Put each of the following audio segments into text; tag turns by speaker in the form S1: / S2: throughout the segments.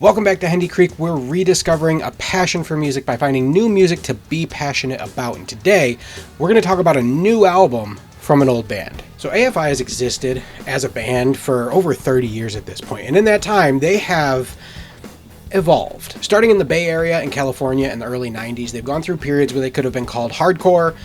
S1: Welcome back to Hendy Creek. We're rediscovering a passion for music by finding new music to be passionate about. And today, we're going to talk about a new album from an old band. So AFI has existed as a band for over 30 years at this point. And in that time, they have evolved. Starting in the Bay Area in California in the early 90s, they've gone through periods where they could have been called hardcore,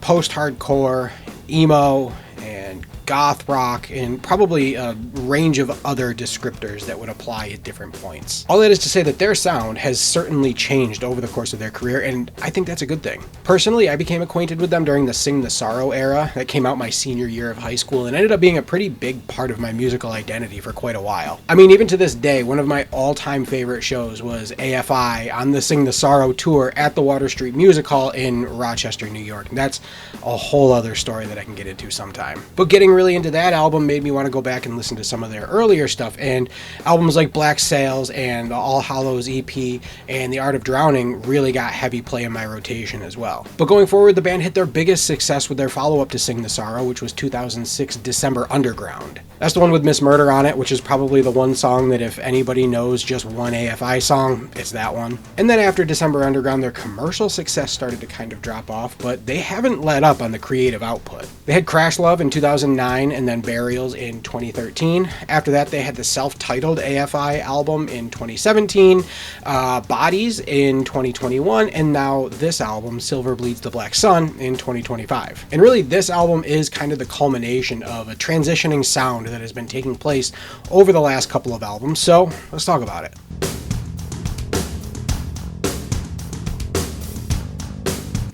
S1: post-hardcore, emo, and goth rock, and probably a range of other descriptors that would apply at different points. All that is to say that their sound has certainly changed over the course of their career, and I think that's a good thing. Personally, I became acquainted with them during the Sing the Sorrow era that came out my senior year of high school and ended up being a pretty big part of my musical identity for quite a while. I mean, even to this day, one of my all-time favorite shows was AFI on the Sing the Sorrow tour at the Water Street Music Hall in Rochester, New York. And that's a whole other story that I can get into sometime. But getting really into that album made me want to go back and listen to some of their earlier stuff, and albums like Black Sails and the All Hallows EP and The Art of Drowning really got heavy play in my rotation as well. But going forward, the band hit their biggest success with their follow-up to Sing the Sorrow, which was 2006 December Underground. That's the one with Miss Murder on it, which is probably the one song that if anybody knows just one AFI song, it's that one. And then after December Underground, their commercial success started to kind of drop off, but they haven't let up on the creative output. They had Crash Love in 2009 and then Burials in 2013. After that, they had the self-titled AFI album in 2017, Bodies in 2021, and now this album, Silver Bleeds the Black Sun, in 2025. And really, this album is kind of the culmination of a transitioning sound that has been taking place over the last couple of albums, so let's talk about it.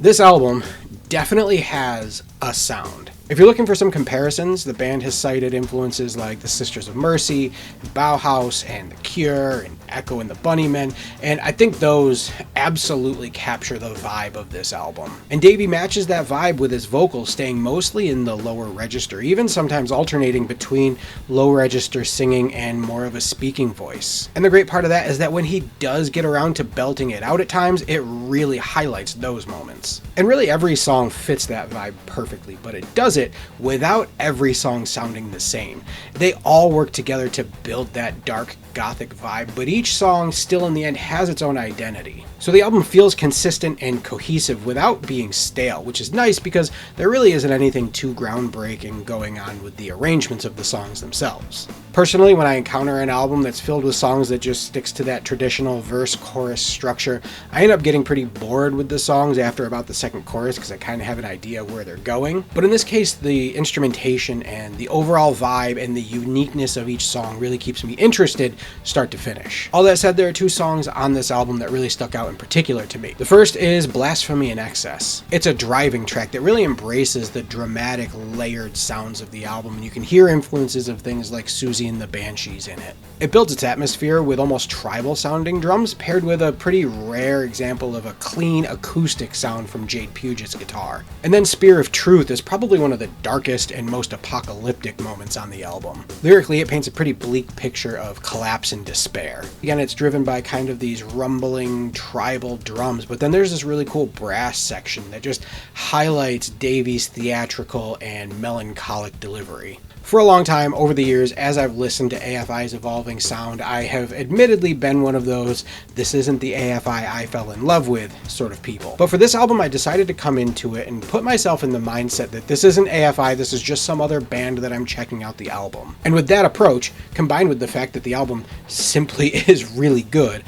S1: This album definitely has a sound. If you're looking for some comparisons, the band has cited influences like the Sisters of Mercy, Bauhaus, and The Cure, and Echo and the Bunnymen, and I think those absolutely capture the vibe of this album. And Davey matches that vibe with his vocals staying mostly in the lower register, even sometimes alternating between low register singing and more of a speaking voice. And the great part of that is that when he does get around to belting it out at times, it really highlights those moments. And really every song fits that vibe perfectly, but it does it without every song sounding the same. They all work together to build that dark gothic vibe, but each song still in the end has its own identity. So the album feels consistent and cohesive without being stale, which is nice because there really isn't anything too groundbreaking going on with the arrangements of the songs themselves. Personally, when I encounter an album that's filled with songs that just sticks to that traditional verse-chorus structure, I end up getting pretty bored with the songs after about the second chorus because I kind of have an idea where they're going. But in this case, the instrumentation and the overall vibe and the uniqueness of each song really keeps me interested start to finish. All that said, there are two songs on this album that really stuck out in particular to me. The first is Blasphemy in Excess. It's a driving track that really embraces the dramatic, layered sounds of the album, and you can hear influences of things like Susie and the Banshees in it. It builds its atmosphere with almost tribal sounding drums paired with a pretty rare example of a clean acoustic sound from Jade Puget's guitar. And then Spear of Truth is probably one of the darkest and most apocalyptic moments on the album. Lyrically, it paints a pretty bleak picture of collapse and despair. Again, it's driven by kind of these rumbling tribal drums, but then there's this really cool brass section that just highlights Davey's theatrical and melancholic delivery. For a long time, over the years, as I've listened to AFI's evolving sound, I have admittedly been one of those "this isn't the AFI I fell in love with" sort of people. But for this album, I decided to come into it and put myself in the mindset that this isn't AFI, this is just some other band that I'm checking out the album. And with that approach, combined with the fact that the album simply is really good,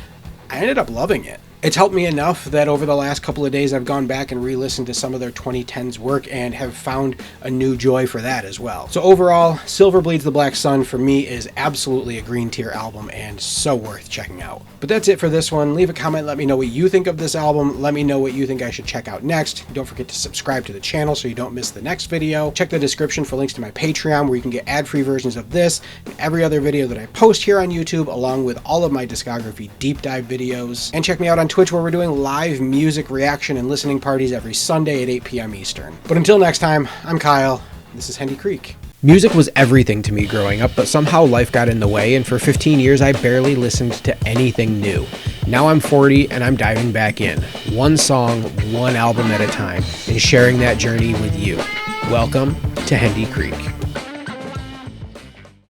S1: I ended up loving it. It's helped me enough that over the last couple of days I've gone back and re-listened to some of their 2010s work and have found a new joy for that as well. So overall, Silver Bleeds the Black Sun for me is absolutely a green tier album and so worth checking out. But that's it for this one. Leave a comment, let me know what you think of this album, let me know what you think I should check out next. Don't forget to subscribe to the channel so you don't miss the next video. Check the description for links to my Patreon where you can get ad-free versions of this and every other video that I post here on YouTube, along with all of my discography deep dive videos. And check me out on Twitch where we're doing live music reaction and listening parties every Sunday at 8 p.m. Eastern. But until next time, I'm Kyle. This is Hendy Creek. Music was everything to me growing up, but somehow life got in the way, and for 15 years I barely listened to anything new. Now I'm 40 and I'm diving back in, one song, one album at a time, and sharing that journey with you. Welcome to Hendy Creek.